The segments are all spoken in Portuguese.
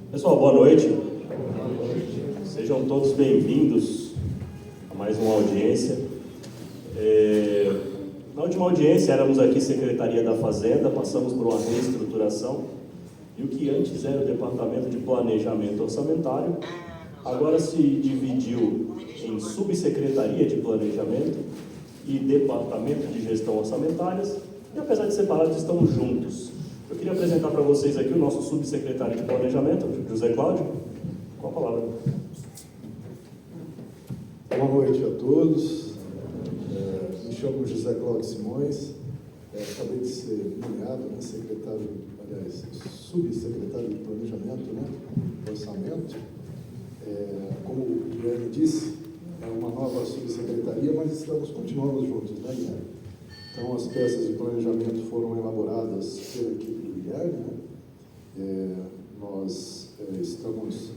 Pessoal, boa noite. Sejam todos bem-vindos a mais uma audiência. Na última audiência éramos aqui Secretaria da Fazenda, passamos por uma reestruturação e o que antes era o Departamento de Planejamento Orçamentário, agora se dividiu em Subsecretaria de Planejamento e Departamento de Gestão Orçamentárias e, apesar de separados, estão juntos. Eu queria apresentar para vocês aqui o nosso subsecretário de Planejamento, José Cláudio. Com a palavra. Boa noite a todos. Me chamo José Cláudio Simões. Acabei de ser nomeado, subsecretário de Planejamento, Orçamento. Como o Guilherme disse, é uma nova subsecretaria, mas continuamos juntos, né, Guilherme? Então, as peças de planejamento foram elaboradas pela equipe do Guilherme. Nós estamos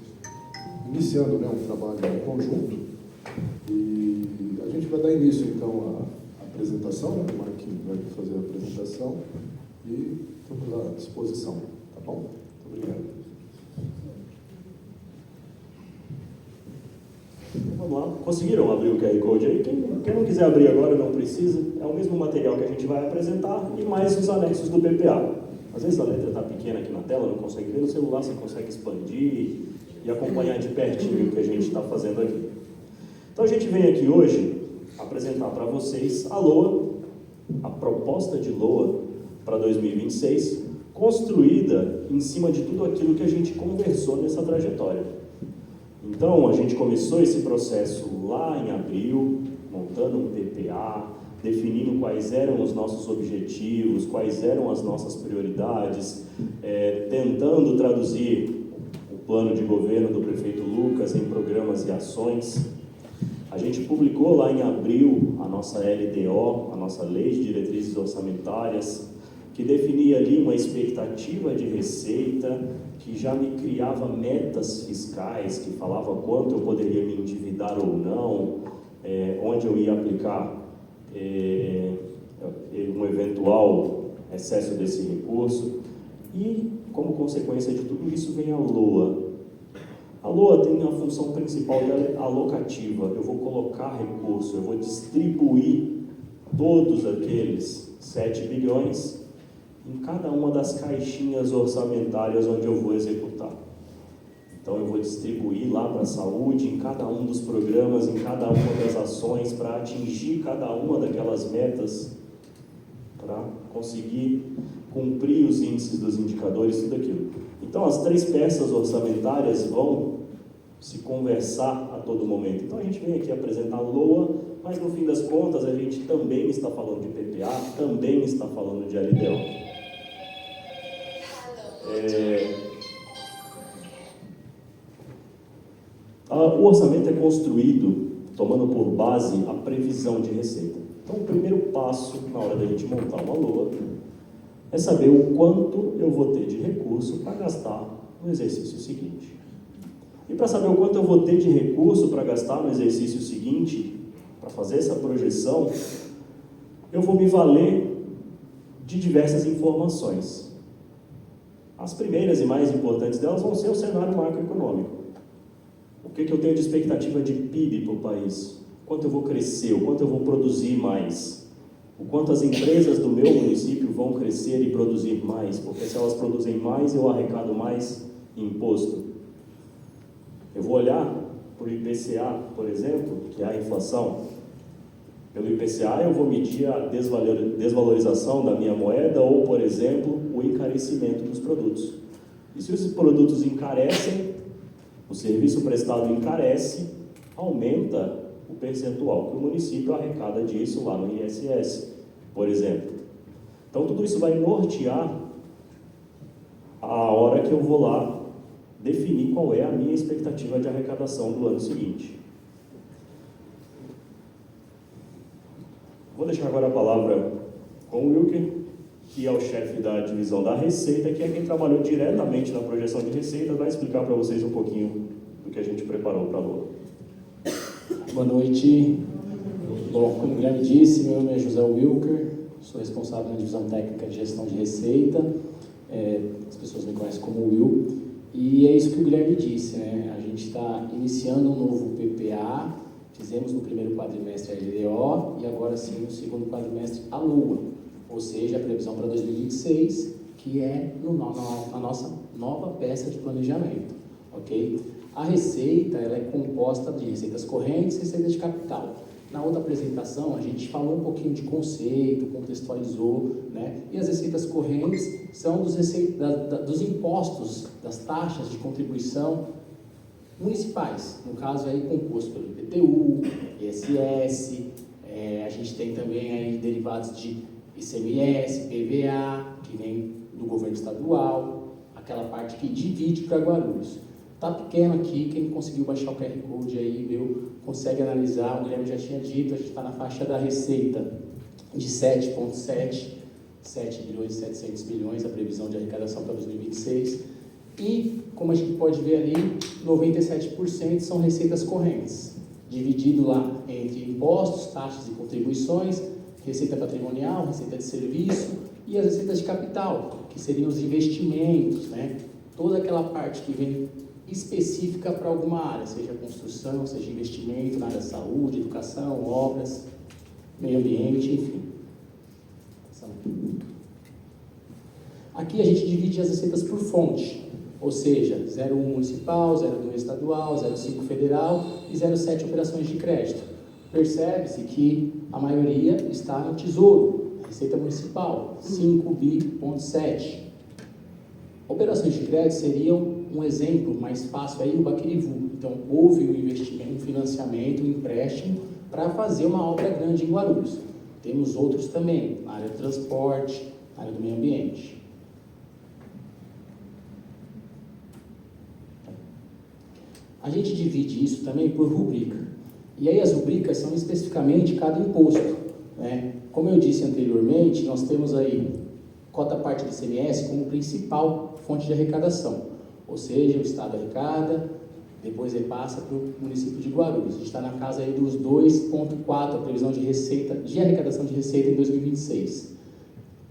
iniciando um trabalho em conjunto e a gente vai dar início, então, à apresentação, o Marquinhos vai fazer a apresentação e estamos à disposição, tá bom? Muito obrigado. Vamos lá. Conseguiram abrir o QR Code aí? Quem não quiser abrir agora não precisa. É o mesmo material que a gente vai apresentar e mais os anexos do PPA. Às vezes a letra está pequena aqui na tela, não consegue ver. No celular você consegue expandir e acompanhar de pertinho o que a gente está fazendo aqui. Então a gente vem aqui hoje apresentar para vocês a LOA, a proposta de LOA para 2026, construída em cima de tudo aquilo que a gente conversou nessa trajetória. Então, a gente começou esse processo lá em abril, montando um PPA, definindo quais eram os nossos objetivos, quais eram as nossas prioridades, tentando traduzir o plano de governo do prefeito Lucas em programas e ações. A gente publicou lá em abril a nossa LDO, a nossa Lei de Diretrizes Orçamentárias, que definia ali uma expectativa de receita, que já me criava metas fiscais, que falava quanto eu poderia me endividar ou não, onde eu ia aplicar um eventual excesso desse recurso. E, como consequência de tudo isso, vem a LOA. A LOA tem a função principal dela alocativa. Eu vou colocar recurso, eu vou distribuir todos aqueles 7 bilhões em cada uma das caixinhas orçamentárias onde eu vou executar. Então eu vou distribuir lá para a saúde, em cada um dos programas, em cada uma das ações, para atingir cada uma daquelas metas, para conseguir cumprir os índices dos indicadores, tudo aquilo. Então as 3 peças orçamentárias vão se conversar a todo momento. Então a gente vem aqui apresentar a LOA, mas no fim das contas a gente também está falando de PPA, também está falando de LDO. O orçamento é construído tomando por base a previsão de receita. Então, o primeiro passo na hora da gente montar uma LOA é saber o quanto eu vou ter de recurso para gastar no exercício seguinte. E para saber o quanto eu vou ter de recurso para gastar no exercício seguinte, para fazer essa projeção, eu vou me valer de diversas informações. As primeiras e mais importantes delas vão ser o cenário macroeconômico. O que eu tenho de expectativa de PIB para o país? Quanto eu vou crescer? O quanto eu vou produzir mais? O quanto as empresas do meu município vão crescer e produzir mais? Porque se elas produzem mais, eu arrecado mais imposto. Eu vou olhar por IPCA, por exemplo, que é a inflação. Pelo IPCA eu vou medir a desvalorização da minha moeda ou, por exemplo, o encarecimento dos produtos. E se os produtos encarecem, o serviço prestado encarece, aumenta o percentual que o município arrecada disso lá no ISS, por exemplo. Então tudo isso vai nortear a hora que eu vou lá definir qual é a minha expectativa de arrecadação do ano seguinte. Vou deixar agora a palavra com o Wilker, que é o chefe da divisão da Receita, que é quem trabalhou diretamente na projeção de receita, vai explicar para vocês um pouquinho do que a gente preparou para a LOA. Boa noite. Bom, como o Guilherme disse, meu nome é José Wilker, sou responsável na divisão técnica de gestão de receita. As pessoas me conhecem como Will. E é isso que o Guilherme disse, né? A gente está iniciando um novo PPA, fizemos no primeiro quadrimestre a LDO e agora sim no segundo quadrimestre a LUA, ou seja, a previsão para 2026, que é a nossa nova peça de planejamento, ok? A receita, ela é composta de receitas correntes e receitas de capital. Na outra apresentação, a gente falou um pouquinho de conceito, contextualizou, né? E as receitas correntes são dos impostos, das taxas de contribuição municipais, no caso aí composto pelo IPTU, ISS, a gente tem também aí derivados de ICMS, PVA, que vem do governo estadual, aquela parte que divide para Guarulhos. Tá pequeno aqui, quem conseguiu baixar o QR Code aí, viu, consegue analisar, o Guilherme já tinha dito, a gente está na faixa da receita de 7,7 bilhões e 700 milhões, a previsão de arrecadação para 2026, e, como a gente pode ver ali, 97% são receitas correntes, dividido lá entre impostos, taxas e contribuições, receita patrimonial, receita de serviço e as receitas de capital, que seriam os investimentos, né? Toda aquela parte que vem específica para alguma área, seja construção, seja investimento na área da saúde, educação, obras, meio ambiente, enfim. Aqui a gente divide as receitas por fonte, ou seja, 0,1 municipal, 0,2 estadual, 0,5 federal e 0,7 operações de crédito. Percebe-se que a maioria está no Tesouro, receita municipal, 5,7 bi. Operações de crédito seriam um exemplo mais fácil aí, o Baquirivu. Então, houve um investimento, um financiamento, um empréstimo para fazer uma obra grande em Guarulhos. Temos outros também, na área do transporte, na área do meio ambiente. A gente divide isso também por rubrica. E aí as rubricas são especificamente cada imposto, né? Como eu disse anteriormente, nós temos aí cota parte do ICMS como principal fonte de arrecadação. Ou seja, o Estado arrecada, depois repassa para o município de Guarulhos. A gente está na casa aí dos 2,4, a previsão de receita, de arrecadação de receita em 2026.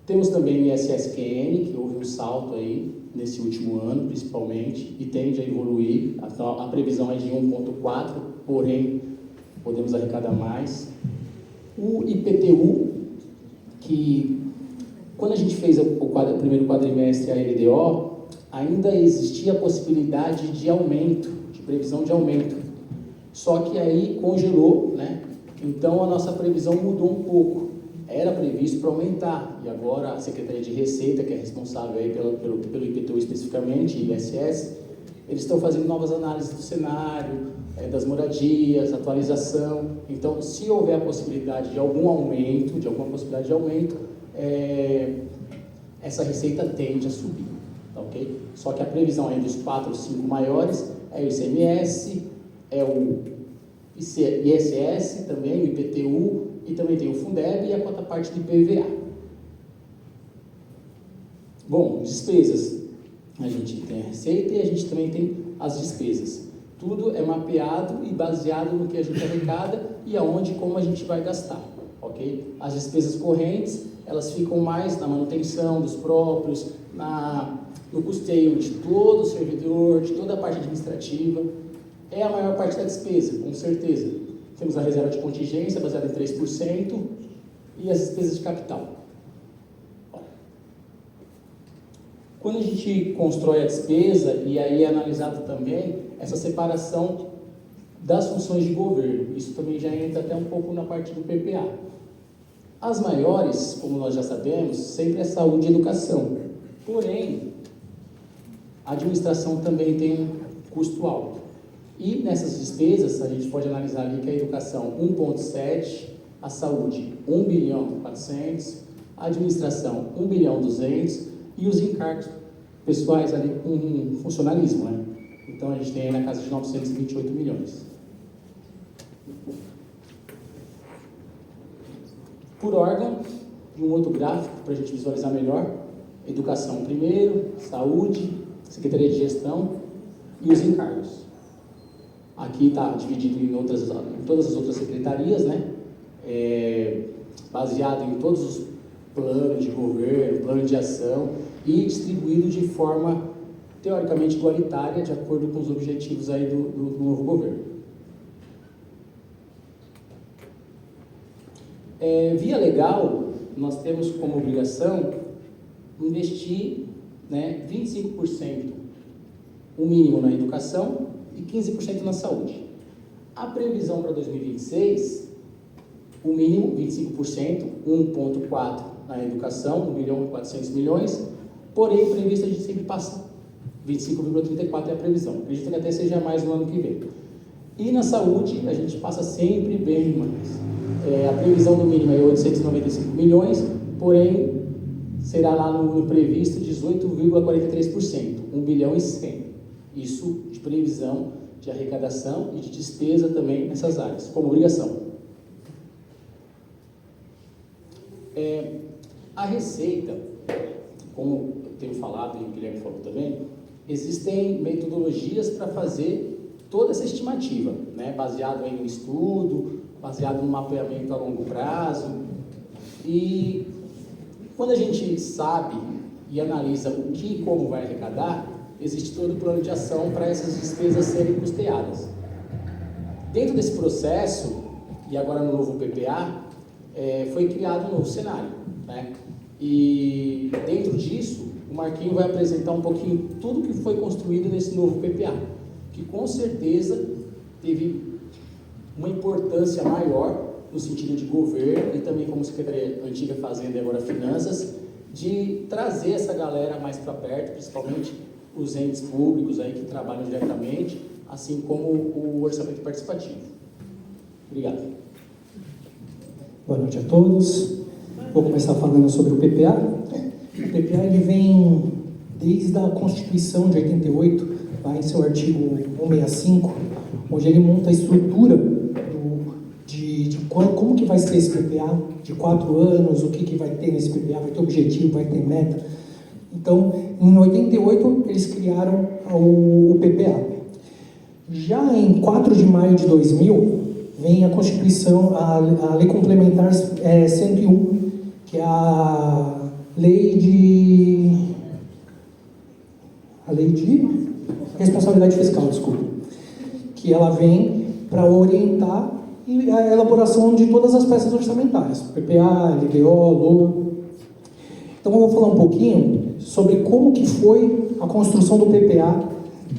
Temos também o ISSQN, que houve um salto aí nesse último ano, principalmente, e tende a evoluir. A previsão é de 1,4, porém, podemos arrecadar mais. O IPTU, que quando a gente fez o primeiro quadrimestre a LDO, ainda existia a possibilidade de aumento, de previsão de aumento. Só que aí congelou, né? Então a nossa previsão mudou um pouco. Era previsto para aumentar, e agora a Secretaria de Receita, que é responsável aí pelo IPTU especificamente, e ISS, eles estão fazendo novas análises do cenário, das moradias, atualização. Então, se houver a possibilidade de algum aumento, essa receita tende a subir, tá ok? Só que a previsão aí dos 4 ou 5 maiores é o ICMS, é o ISS também, o IPTU, e também tem o Fundeb e a cota parte de IPVA. Bom, despesas. A gente tem a receita e a gente também tem as despesas. Tudo é mapeado e baseado no que a gente arrecada e aonde e como a gente vai gastar, ok? As despesas correntes, elas ficam mais na manutenção dos próprios, no custeio de todo o servidor, de toda a parte administrativa. É a maior parte da despesa, com certeza. Temos a reserva de contingência, baseada em 3%, e as despesas de capital. Quando a gente constrói a despesa, e aí é analisado também essa separação das funções de governo, isso também já entra até um pouco na parte do PPA. As maiores, como nós já sabemos, sempre é saúde e educação. Porém, a administração também tem um custo alto. E nessas despesas, a gente pode analisar ali que a educação 1,7, a saúde 1 bilhão 400, a administração 1 bilhão 200 e os encargos pessoais ali com funcionalismo, né? Então a gente tem aí na casa de 928 milhões. Por órgão, um outro gráfico para a gente visualizar melhor: educação primeiro, saúde, Secretaria de Gestão e os encargos. Aqui está dividido em todas as outras secretarias, né? Baseado em todos os planos de governo, plano de ação e distribuído de forma teoricamente igualitária, de acordo com os objetivos aí do novo governo. Via legal, nós temos como obrigação investir, né, 25% o mínimo na educação e 15% na saúde. A previsão para 2026, o mínimo 25%, 1,4 na educação, 1.400 milhões, porém prevista a gente sempre passa 25,34 é a previsão. Acredito que até seja mais no ano que vem. E na saúde a gente passa sempre bem mais. A previsão do mínimo é 895 milhões, porém será lá no previsto 18,43%, 1 bilhão e 100. Isso de previsão de arrecadação e de despesa também nessas áreas, como obrigação. A receita, como eu tenho falado e o Guilherme falou também, existem metodologias para fazer toda essa estimativa, né? Baseado em um estudo, baseado no mapeamento a longo prazo. E quando a gente sabe e analisa o que e como vai arrecadar, existe todo o plano de ação para essas despesas serem custeadas. Dentro desse processo, e agora no novo PPA, foi criado um novo cenário, né? E dentro disso, o Marquinho vai apresentar um pouquinho tudo que foi construído nesse novo PPA, que com certeza teve uma importância maior no sentido de governo e também como Secretaria Antiga Fazenda e agora Finanças, de trazer essa galera mais para perto, principalmente os entes públicos aí que trabalham diretamente, assim como o orçamento participativo. Obrigado. Boa noite a todos. Vou começar falando sobre o PPA. O PPA ele vem desde a Constituição de 88, lá em seu artigo 165, onde ele monta a estrutura de como que vai ser esse PPA, de 4 anos, o que vai ter nesse PPA, vai ter objetivo, vai ter meta. Então, em 88, eles criaram o PPA. Já em 4 de maio de 2000, vem a Constituição, a Lei Complementar 101, que é a lei de responsabilidade fiscal, desculpa, que ela vem para orientar a elaboração de todas as peças orçamentárias, PPA, LDO, LOA. Então eu vou falar um pouquinho sobre como que foi a construção do PPA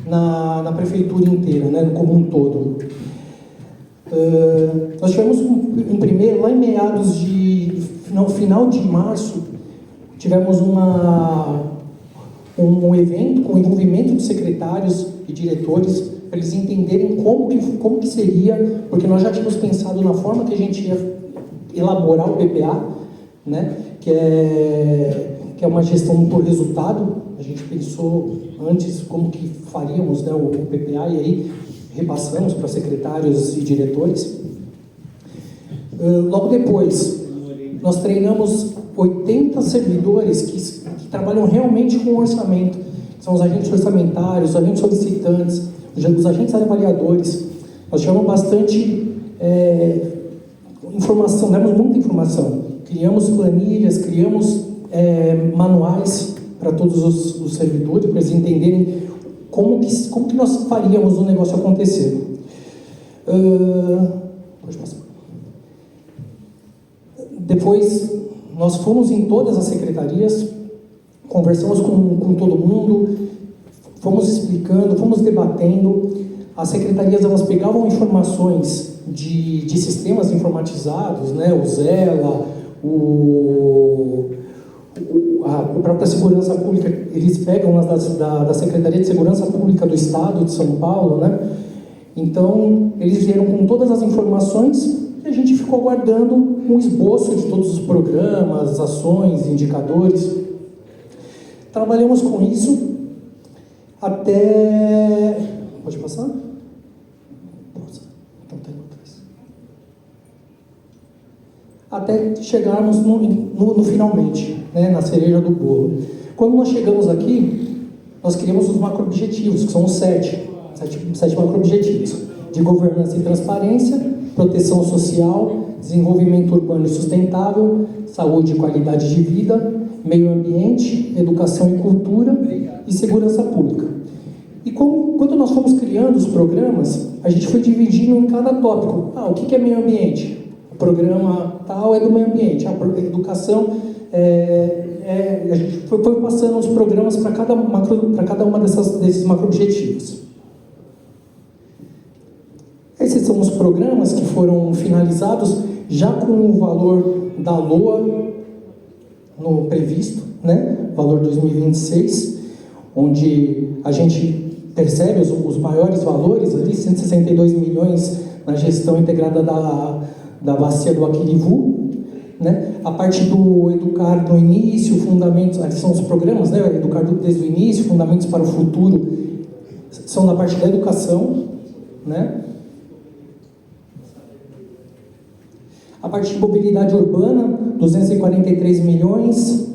na prefeitura inteira, né, como um todo. Nós tivemos um primeiro, lá em meados final de março, tivemos um evento com envolvimento de secretários e diretores, para eles entenderem como que seria, porque nós já tínhamos pensado na forma que a gente ia elaborar o PPA, né, que é uma gestão por resultado. A gente pensou antes como que faríamos, né, o PPA, e aí repassamos para secretários e diretores. Logo depois, nós treinamos 80 servidores que trabalham realmente com orçamento. São os agentes orçamentários, os agentes solicitantes, os agentes avaliadores. Nós tivemos bastante informação, demos muita informação. Criamos planilhas, criamos manuais para todos os servidores, para eles entenderem como que nós faríamos o negócio acontecer. Pode passar. Depois, nós fomos em todas as secretarias, conversamos com todo mundo, fomos explicando, fomos debatendo. As secretarias, elas pegavam informações de sistemas informatizados, né, o Zela, a própria Segurança Pública, eles pegam da Secretaria de Segurança Pública do Estado de São Paulo, né? Então, eles vieram com todas as informações e a gente ficou aguardando um esboço de todos os programas, ações, indicadores. Trabalhamos com isso até... Pode passar? Então, tem outras. Até chegarmos no finalmente, né, na cereja do bolo. Quando nós chegamos aqui, nós criamos os macro-objetivos, que são os 7 macro-objetivos: de governança e transparência, proteção social, desenvolvimento urbano e sustentável, saúde e qualidade de vida, meio ambiente, educação e cultura e segurança pública. E quando nós fomos criando os programas, a gente foi dividindo em cada tópico. O que é meio ambiente? O programa tal é do meio ambiente. A educação a gente foi passando os programas para cada uma desses macro-objetivos. Esses são os programas que foram finalizados já com o valor da LOA no previsto, né? Valor 2026, onde a gente percebe os maiores valores ali, 162 milhões na gestão integrada da bacia do Aquirivu, né? A parte do Educar no início, fundamentos, ali são os programas, né? Educar desde o início, fundamentos para o futuro, são da parte da educação, né? A parte de mobilidade urbana, 243 milhões.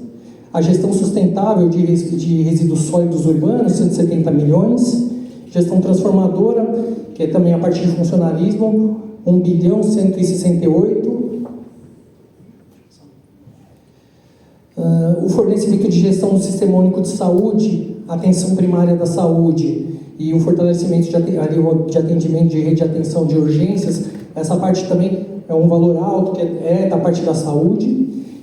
A gestão sustentável de resíduos sólidos urbanos, 170 milhões. Gestão transformadora, que é também a parte de funcionalismo, 1 bilhão 168. O fornecimento de gestão do Sistema Único de Saúde, atenção primária da saúde e o fortalecimento de atendimento de rede de atenção de urgências, essa parte também é um valor alto, que é da parte da saúde.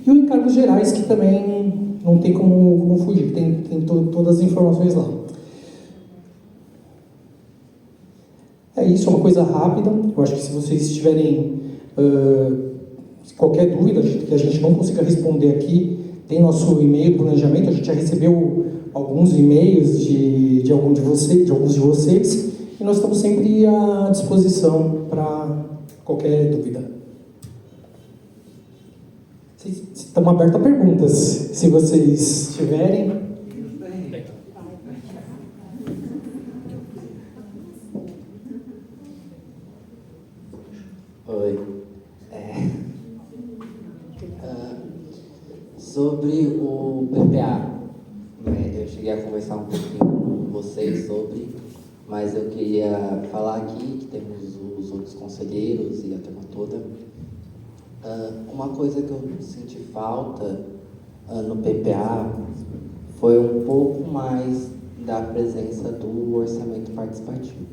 E o encargos gerais, que também não tem como fugir, tem todas as informações lá. É isso, é uma coisa rápida. Eu acho que se vocês tiverem qualquer dúvida que a gente não consiga responder aqui, tem nosso e-mail planejamento, a gente já recebeu alguns e-mails de alguns de vocês, e nós estamos sempre à disposição para qualquer dúvida. Estamos abertos a perguntas, se vocês tiverem. Oi. Sobre o PPA, né, eu cheguei a conversar um pouquinho com vocês sobre, mas eu queria falar aqui que temos os outros conselheiros e a turma toda. Uma coisa que eu senti falta no PPA foi um pouco mais da presença do orçamento participativo.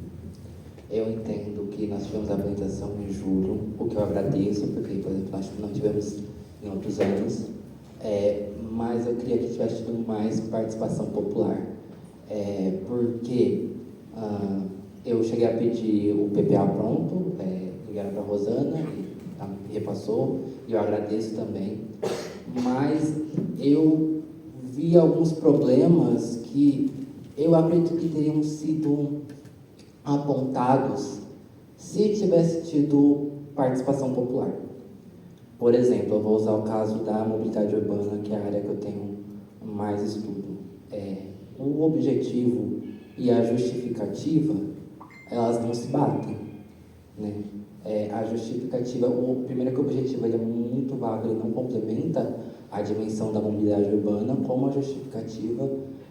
Eu entendo que nós tivemos a apresentação em julho, o que eu agradeço, porque, por exemplo, acho que não tivemos em outros anos, mas eu queria que tivesse tido mais participação popular, porque eu cheguei a pedir o PPA pronto, ligaram para a Rosana e repassou, e eu agradeço também, mas eu vi alguns problemas que eu acredito que teriam sido apontados se tivesse tido participação popular. Por exemplo, eu vou usar o caso da mobilidade urbana, que é a área que eu tenho mais estudo. O objetivo e a justificativa, elas não se batem, né? A justificativa, primeiro que o objetivo ele é muito vago, ele não complementa a dimensão da mobilidade urbana, como a justificativa,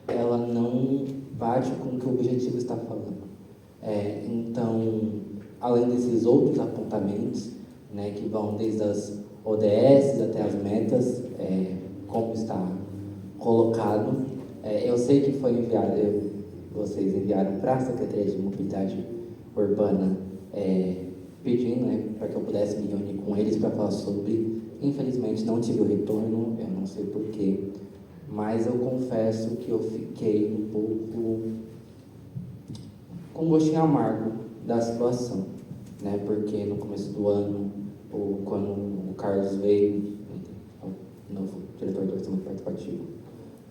ela não bate com o que o objetivo está falando. Então, além desses outros apontamentos, né, que vão desde as ODS até as metas, como está colocado, eu sei que foi enviado, vocês enviaram para a Secretaria de Mobilidade Urbana, pedindo, né, para que eu pudesse me reunir com eles para falar sobre. Infelizmente não tive o retorno, eu não sei porquê, mas eu confesso que eu fiquei um pouco com um gostinho amargo da situação, né, porque no começo do ano, quando o Carlos veio, o novo diretor do orçamento participativo,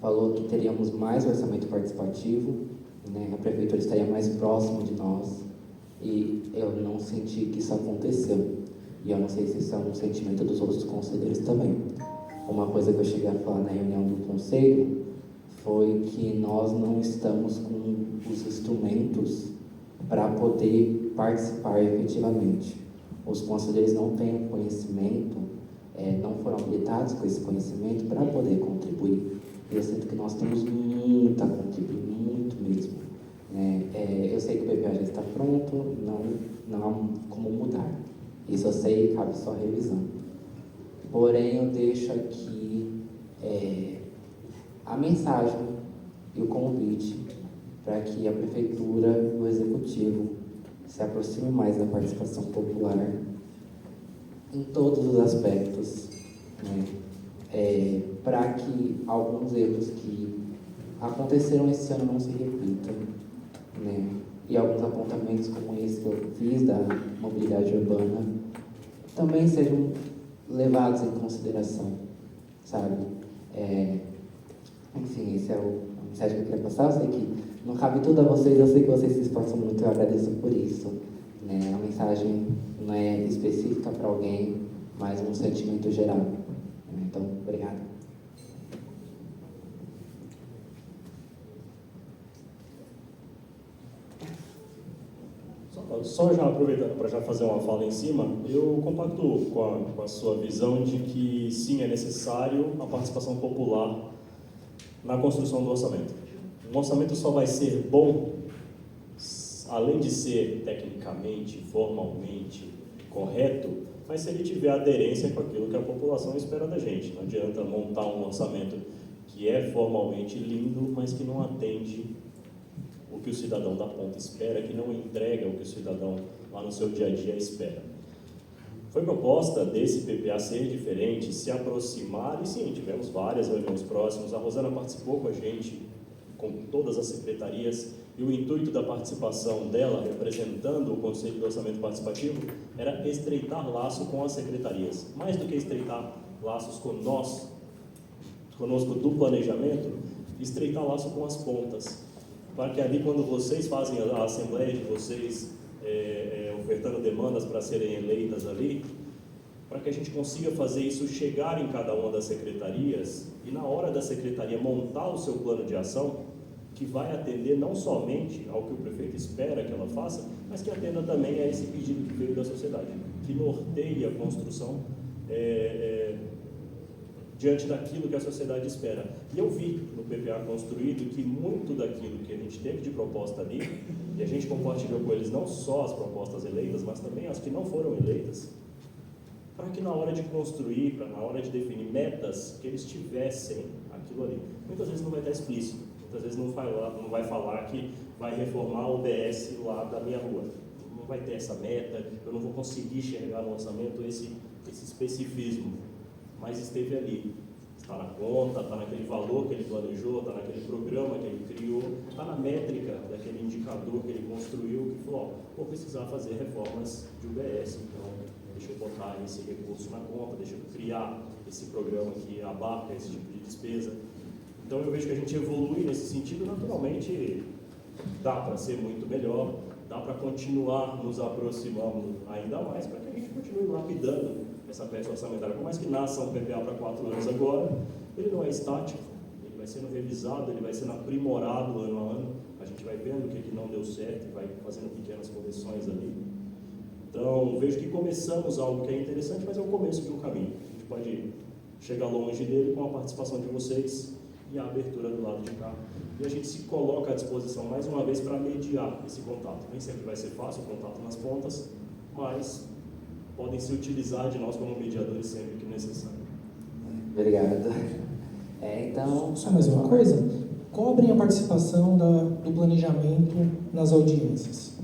falou que teríamos mais orçamento participativo, né, a prefeitura estaria mais próxima de nós, e eu não senti que isso aconteceu. E eu não sei se isso é um sentimento dos outros conselheiros também. Uma coisa que eu cheguei a falar na reunião do conselho foi que nós não estamos com os instrumentos para poder participar efetivamente. Os conselheiros não têm o conhecimento, não foram habilitados com esse conhecimento para poder contribuir. E eu sinto que nós temos muito a contribuir, muito mesmo. Eu sei que o PPA já está pronto, não há como mudar. Isso eu sei, cabe só revisão. Porém, eu deixo aqui a mensagem e o convite para que a Prefeitura e o Executivo se aproxime mais da participação popular em todos os aspectos, né? Para que alguns erros que aconteceram esse ano não se repitam, né? E alguns apontamentos como esse que eu fiz da mobilidade urbana também sejam levados em consideração, sabe? Enfim, esse é a mensagem que eu queria passar. Eu sei que não cabe tudo a vocês, eu sei que vocês se esforçam muito, eu agradeço por isso, né? A mensagem não é específica para alguém, mas um sentimento geral. Então, obrigado. Só já aproveitando para já fazer uma fala em cima, eu compactuo com a sua visão de que sim, é necessário a participação popular na construção do orçamento. Um orçamento só vai ser bom, além de ser tecnicamente, formalmente correto, mas se ele tiver aderência com aquilo que a população espera da gente. Não adianta montar um orçamento que é formalmente lindo, mas que não atende o que o cidadão da ponta espera, que não entrega o que o cidadão lá no seu dia a dia espera. Foi proposta desse PPA ser diferente, se aproximar, e sim, tivemos várias reuniões próximas, a Rosana participou com a gente, com todas as secretarias, e o intuito da participação dela, representando o Conselho do Orçamento Participativo, era estreitar laço com as secretarias. Mais do que estreitar laços conosco do planejamento, estreitar laço com as pontas, para que ali, quando vocês fazem a assembleia de vocês, ofertando demandas para serem eleitas ali, para que a gente consiga fazer isso chegar em cada uma das secretarias e, na hora da secretaria montar o seu plano de ação, que vai atender não somente ao que o prefeito espera que ela faça, mas que atenda também a esse pedido que veio da sociedade, que norteie a construção diante daquilo que a sociedade espera. E eu vi no PPA construído que muito daquilo que a gente teve de proposta ali, e a gente compartilhou com eles não só as propostas eleitas, mas também as que não foram eleitas, para que na hora de construir, na hora de definir metas, que eles tivessem aquilo ali. Muitas vezes não vai estar explícito, muitas vezes não vai falar que vai reformar o BS lá da minha rua. Não vai ter essa meta, eu não vou conseguir enxergar no orçamento esse especificismo, mas esteve ali. Está na conta, está naquele valor que ele planejou, está naquele programa que ele criou, está na métrica daquele indicador que ele construiu, que falou, vou precisar fazer reformas de UBS, então deixa eu botar esse recurso na conta, deixa eu criar esse programa que abarca esse tipo de despesa. Então eu vejo que a gente evolui nesse sentido, naturalmente dá para ser muito melhor, dá para continuar nos aproximando ainda mais, para que a gente continue lapidando essa peça orçamentária. Por mais que nasça um PPA para 4 anos agora, ele não é estático, ele vai sendo revisado, ele vai sendo aprimorado ano a ano, a gente vai vendo o que não deu certo e vai fazendo pequenas correções ali. Então, vejo que começamos algo que é interessante, mas é o começo de um caminho. A gente pode chegar longe dele com a participação de vocês e a abertura do lado de cá. E a gente se coloca à disposição, mais uma vez, para mediar esse contato. Nem sempre vai ser fácil o contato nas pontas, mas podem se utilizar de nós como mediadores sempre que necessário. Obrigado. Então... Só mais uma coisa. Cobrem a participação do planejamento nas audiências.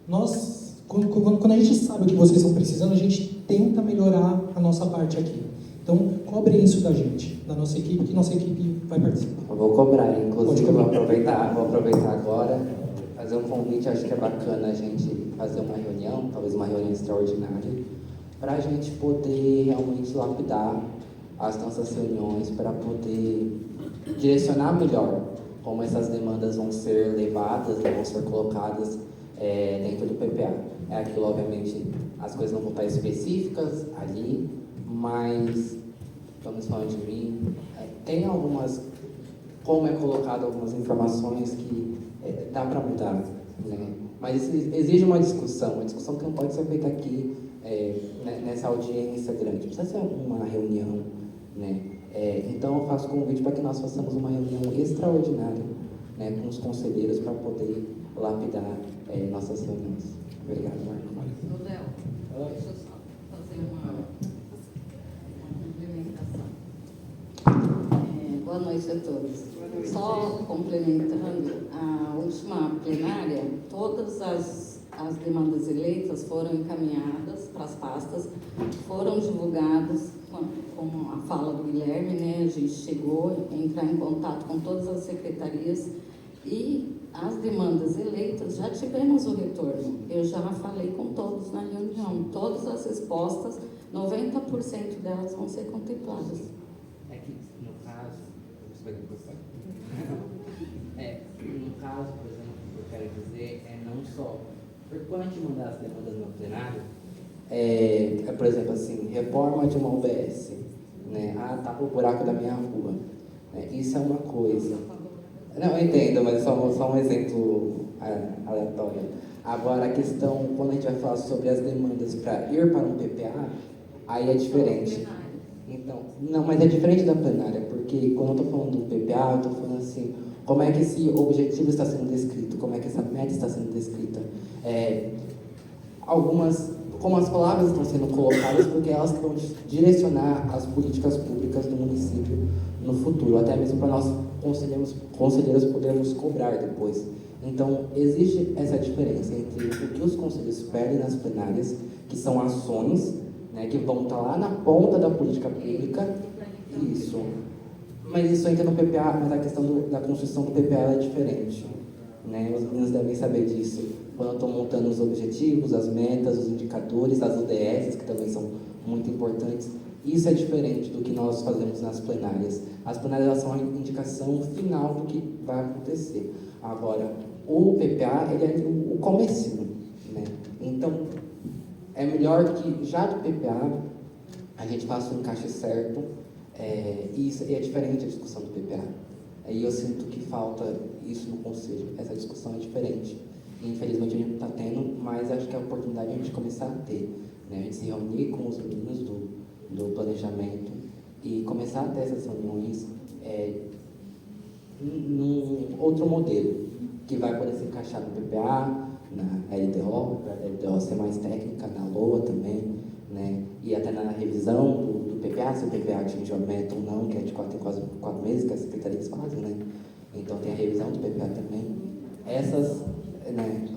Nós, quando a gente sabe o que vocês estão precisando, a gente tenta melhorar a nossa parte aqui. Então, cobrem isso da gente, da nossa equipe, que nossa equipe vai participar. Eu vou cobrar, inclusive vou aproveitar agora, fazer um convite. Acho que é bacana a gente fazer uma reunião, talvez uma reunião extraordinária, para a gente poder realmente lapidar as nossas reuniões, para poder direcionar melhor como essas demandas vão ser levadas, vão ser colocadas dentro do PPA. É aquilo, obviamente, as coisas não vão estar específicas ali, mas, vamos falar de mim, tem algumas, como é colocado algumas informações que dá para mudar, né? Mas isso exige uma discussão que não pode ser feita aqui, nessa audiência grande, precisa ser uma reunião, né? Então eu faço convite para que nós façamos uma reunião extraordinária, né, com os conselheiros para poder lapidar nossas reuniões. Obrigado, Marco. Ô, Léo, deixa eu só fazer uma complementação. Boa noite a todos. Só complementando, a última plenária, todas as demandas eleitas foram encaminhadas para as pastas, foram divulgadas, como a fala do Guilherme, né? A gente chegou a entrar em contato com todas as secretarias e as demandas eleitas, já tivemos o retorno. Eu já falei com todos na reunião. Todas as respostas, 90% delas vão ser contempladas. É que, no caso, você vai depois? No caso, por exemplo, o que eu quero dizer é não só, porque quando a gente mandar as demandas no plenário, por exemplo, assim, reforma de uma UBS, né? Tapa o buraco da minha rua. Né? Isso é uma coisa. Não, eu entendo, mas só um exemplo aleatório. Agora, a questão, quando a gente vai falar sobre as demandas para ir para um PPA, aí é diferente. Então, não, mas é diferente da plenária, porque quando eu estou falando do PPA, eu estou falando assim, como é que esse objetivo está sendo descrito, como é que essa meta está sendo descrita. Como as palavras estão sendo colocadas, porque elas vão direcionar as políticas públicas do município no futuro, até mesmo para nós conselheiros podermos cobrar depois. Então, existe essa diferença entre o que os conselheiros pedem nas plenárias, que são ações, né, que vão estar lá na ponta da política pública, isso. Mas isso entra no PPA, mas a questão da construção do PPA é diferente. Né? Os meninos devem saber disso. Quando eu estou montando os objetivos, as metas, os indicadores, as ODS, que também são muito importantes, isso é diferente do que nós fazemos nas plenárias. As plenárias elas são a indicação final do que vai acontecer. Agora, o PPA, ele é o comecinho, né? Então, é melhor que já do PPA a gente faça o encaixe certo, e isso é diferente a discussão do PPA. Aí eu sinto que falta isso no conselho, essa discussão é diferente. E, infelizmente a gente não está tendo, mas acho que é a oportunidade de a gente começar a ter, né? A gente se reunir com os meninos do planejamento e começar a ter essas reuniões num outro modelo, que vai poder se encaixar no PPA, na LDO, para a LDO ser mais técnica, na LOA também, né? E até na revisão do PPA, se o PPA atingiu a meta ou não, que é de quase 4 meses que as secretarias fazem, né? Então tem a revisão do PPA também. Essas, né?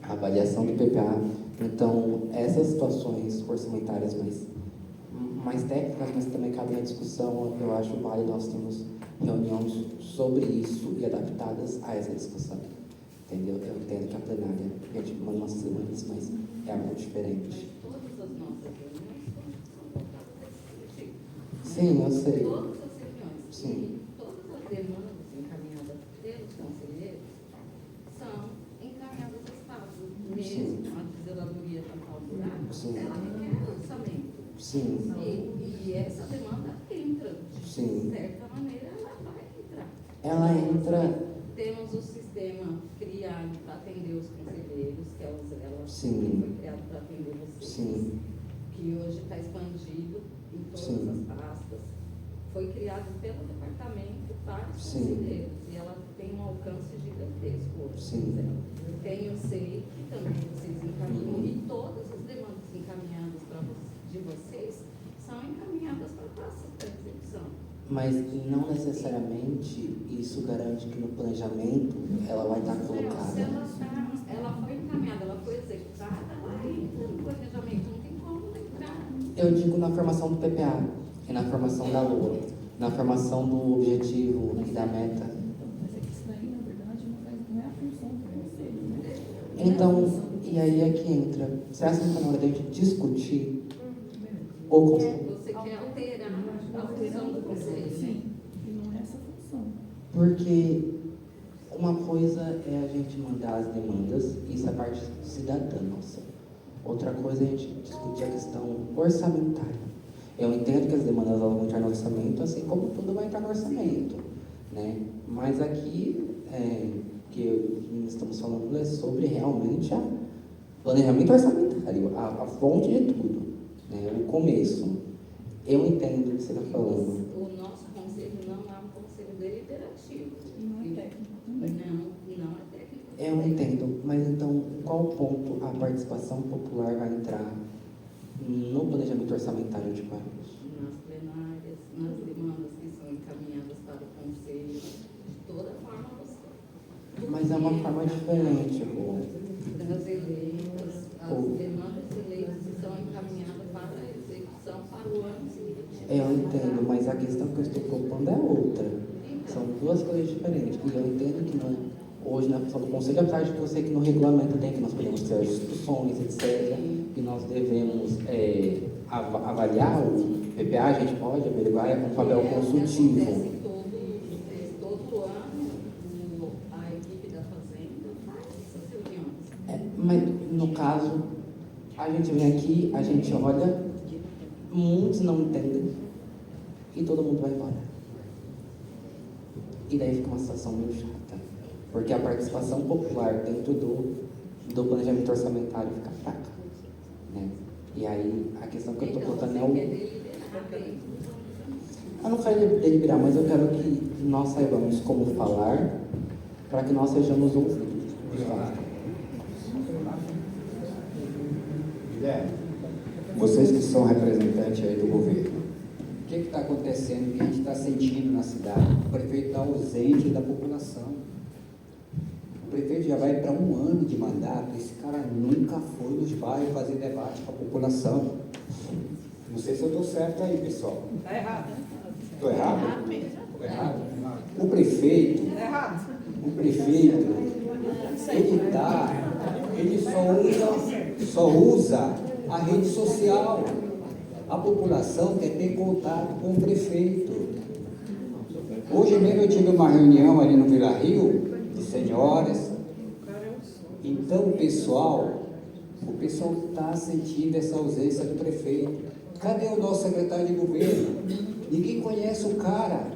A avaliação do PPA. Então, essas situações orçamentárias mais técnicas, mas também cabem à discussão, eu acho válido nós temos reuniões sobre isso e adaptadas a essa discussão. Entendeu? Eu entendo que a plenária, a gente manda nossas demandas, mas é algo diferente. Todas as nossas reuniões são voltadas a esse objetivo. Sim, eu sei. Todas as reuniões. Sim. E todas as demandas encaminhadas pelos conselheiros são encaminhadas às pastas. Mesmo a zeladoria tampar o buraco, Sim. ela requer orçamento. Sim. E essa demanda entra. Sim. De certa maneira, ela vai entrar. Ela entra. Temos o sistema criado para atender os conselheiros, que é o Zela, Sim. que foi criado para atender vocês, Sim. que hoje está expandido em todas Sim. as pastas. Foi criado pelo departamento para os Sim. conselheiros, e ela tem um alcance gigantesco hoje. Sim. Tem o SEI, que também vocês encaminham, e todas as demandas encaminhadas de vocês são encaminhadas para pastas para execução. Mas não necessariamente isso garante que no planejamento ela vai estar Se colocada. ela foi encaminhada, ela foi executada, ela entra no planejamento, não tem como não entrar. Eu digo na formação do PPA e na formação da LOA, na formação do objetivo e da meta. Mas é que isso daí, na verdade, não é a função do conselho, né? Então, e aí é que entra. Será que está na hora de a gente discutir o conselho? Você quer alterar a função do conselho, né? Sim, e não é essa a função. Porque uma coisa é a gente mandar as demandas, isso é parte cidadã nossa. Outra coisa é a gente discutir a questão orçamentária. Eu entendo que as demandas elas vão entrar no orçamento, assim como tudo vai entrar no orçamento, né? Mas aqui, que estamos falando é sobre realmente o planejamento orçamentário, a fonte de tudo, né? O começo. Eu entendo o que você está falando. O nosso conselho não é um conselho deliberativo. E não é técnico também. Não é técnico Eu entendo, mas então, em qual ponto a participação popular vai entrar no planejamento orçamentário de Guarulhos? Nas plenárias, nas demandas que são encaminhadas para o Conselho, de toda forma possível. Mas é uma forma diferente, Rô. Das eleitas, as demandas eleitas são encaminhadas para a execução para o ano seguinte. Eu entendo, mas a questão que eu estou propondo é outra. São duas coisas diferentes. E eu entendo que não, hoje, na função do Conselho, apesar de que eu sei que no regulamento tem que nós podemos ter as discussões, etc., que nós devemos avaliar o PPA, a gente pode averiguar, é um papel consultivo. Acontece todo ano, a equipe da Fazenda faz essas reuniões. Mas, no caso, a gente vem aqui, a gente olha, muitos não entendem e todo mundo vai embora. E daí fica uma situação meio chata, porque a participação popular dentro do planejamento orçamentário fica fraca, né? E aí, a questão que eu estou colocando é o... Eu não quero deliberar, mas eu quero que nós saibamos como falar para que nós sejamos ouvidos. Guilherme, vocês que são representantes aí do governo, o que está acontecendo, o que a gente está sentindo na cidade? O prefeito está ausente da população. O prefeito já vai para 1 ano de mandato, esse cara nunca foi nos bairros fazer debate com a população. Não sei se eu estou certo aí, pessoal. Está errado, né? Estou errado? Estou errado? O prefeito, ele só usa a rede social. A população quer ter contato com o prefeito. Hoje mesmo eu tive uma reunião ali no Vila Rio, de senhoras. Então o pessoal está sentindo essa ausência do prefeito. Cadê o nosso secretário de governo? Ninguém conhece o cara.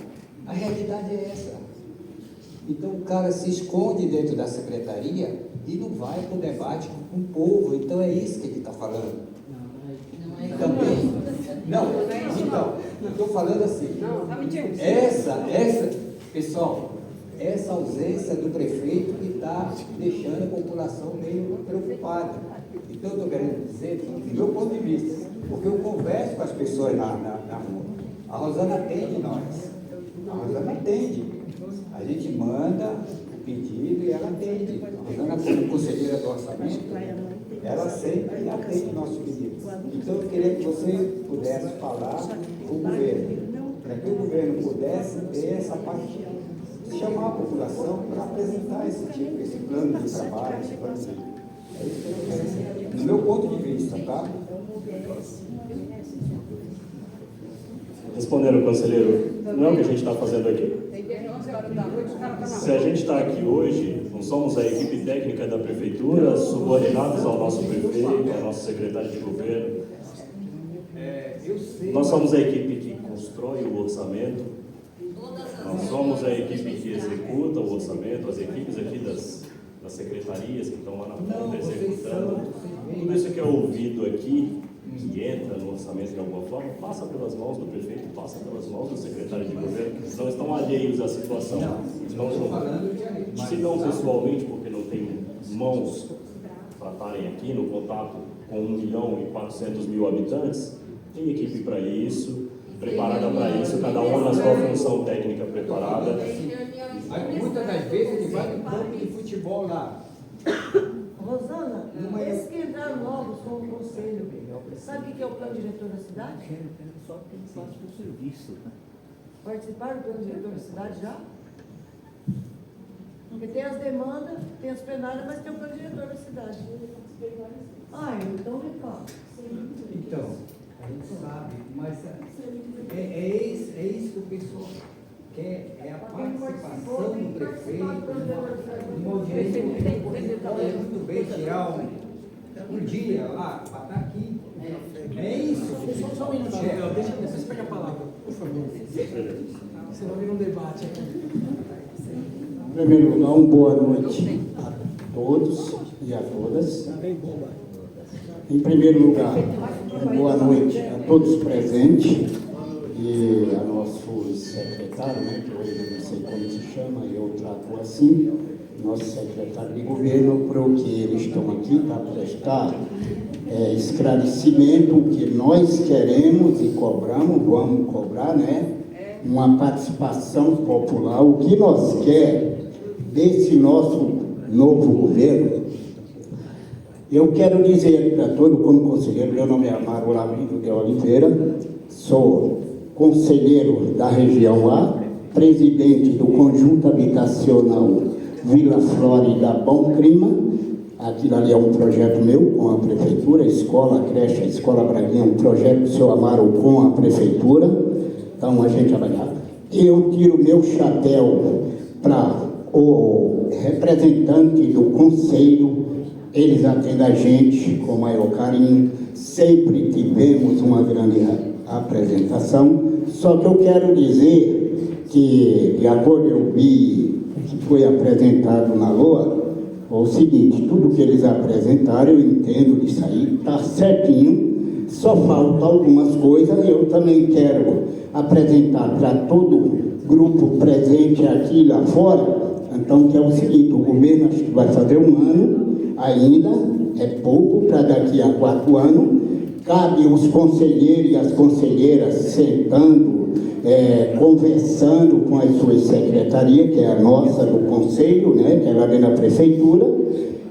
A realidade é essa. Então o cara se esconde dentro da secretaria e não vai para o debate com o povo. Então é isso que ele está falando. Também. Não, então, eu estou falando assim. Pessoal, essa ausência do prefeito que está deixando a população meio preocupada. Então eu estou querendo dizer, do meu ponto de vista, porque eu converso com as pessoas na rua. A Rosana atende nós. A Rosana atende. A gente manda o pedido e ela atende. A Rosana, como conselheira do orçamento, ela sempre atende nossos pedidos. Então eu queria que você pudesse falar com o governo, para que o governo pudesse ter essa parte, chamar a população para apresentar esse plano de trabalho, esse plano de... É isso que eu quero dizer. No meu ponto de vista, tá? Respondendo, conselheiro, não é o que a gente está fazendo aqui. Se a gente está aqui hoje, não somos a equipe técnica da prefeitura, subordinados ao nosso prefeito, ao nosso secretário de governo. Nós somos a equipe que constrói o orçamento, nós somos a equipe que executa o orçamento, as equipes aqui das secretarias que estão lá na ponta executando. Tudo isso que é ouvido aqui, que entra no orçamento de alguma forma, passa pelas mãos do prefeito, passa pelas mãos do secretário de governo, que não estão alheios à situação. Se não pessoalmente, porque não tem mãos para estarem aqui no contato com 1.400.000 habitantes, tem equipe para isso, preparada para isso, cada um na sua função técnica preparada. Muitas das vezes ele vai no campo de futebol lá. Rosana, esses que entraram novos com o conselho, sabe o que é o plano diretor da cidade? Só que ele faz o serviço. Participaram do plano diretor da cidade já? Porque tem as demandas, tem as plenárias, mas tem o plano diretor da cidade. Então me fala. Então, a gente sabe, mas é isso que o pessoal quer, é a participação do prefeito, uma audiência. Pode muito bem tirar um dia lá, para estar aqui. É isso. Só um minutinho, deixa vocês pegar a palavra, por favor. Senão vira um debate aqui. Em primeiro lugar, uma boa noite a todos e a todas. Em primeiro lugar, boa noite a todos presentes e a nosso secretário, né, que hoje eu não sei como se chama, eu trato assim. nosso secretário de governo, porque eles estão aqui para prestar esclarecimento que nós queremos e cobramos, vamos cobrar, né? Uma participação popular. O que nós quer desse nosso novo governo, eu quero dizer para todo como conselheiro, meu nome é Amaro Lavindo de Oliveira, sou conselheiro da região A, presidente do Conjunto Habitacional Vila Flórida Bom Clima. Aquilo ali é um projeto meu com a prefeitura, a escola, a creche, a escola Braguinha, um projeto do seu Amaro com a prefeitura. Então a gente vai lá. Eu tiro meu chapéu para o representante do conselho, eles atendem a gente com o maior carinho, sempre tivemos uma grande apresentação. Só que eu quero dizer que, de acordo eu vi que foi apresentado na LOA, é o seguinte, tudo que eles apresentaram, eu entendo disso aí, está certinho, só falta algumas coisas. Eu também quero apresentar para todo grupo presente aqui e lá fora, então, que é o seguinte, o governo acho que vai fazer 1 ano ainda, é pouco para daqui a 4 anos, cabe os conselheiros e as conselheiras sentando, conversando com as suas secretarias, que é a nossa do conselho, né, que é lá dentro da prefeitura.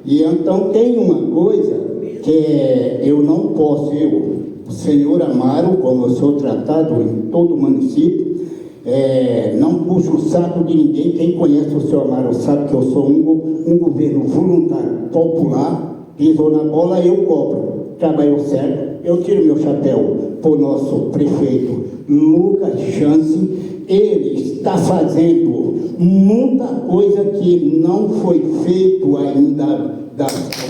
E então tem uma coisa que eu não posso, o senhor Amaro, como eu sou tratado em todo o município, não puxo o saco de ninguém. Quem conhece o senhor Amaro sabe que eu sou um governo voluntário, popular, pisou na bola, eu cobro. Trabalhou certo, eu tiro meu chapéu para o nosso prefeito Lucas Chance. Ele está fazendo muita coisa que não foi feito ainda da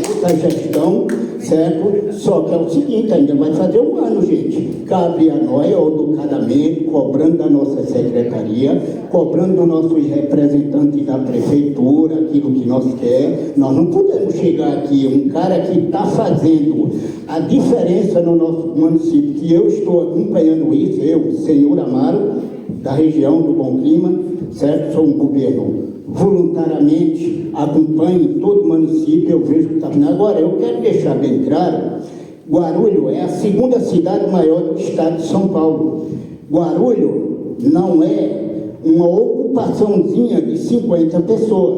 outra gestão, certo? Só que é o seguinte, ainda vai fazer 1 ano, gente. Cabe a nós, educadamente, cobrando da nossa secretaria, cobrando do nosso representante da prefeitura, aquilo que nós queremos. Nós não podemos chegar aqui, um cara que está fazendo a diferença no nosso município, que eu estou acompanhando isso, eu, senhor Amaro, da região do Bom Clima, certo? Sou um governo voluntariamente, acompanho todo o município, eu vejo que está vindo. Agora, eu quero deixar bem claro, Guarulhos é a 2ª cidade maior do estado de São Paulo. Guarulhos não é uma ocupaçãozinha de 50 pessoas.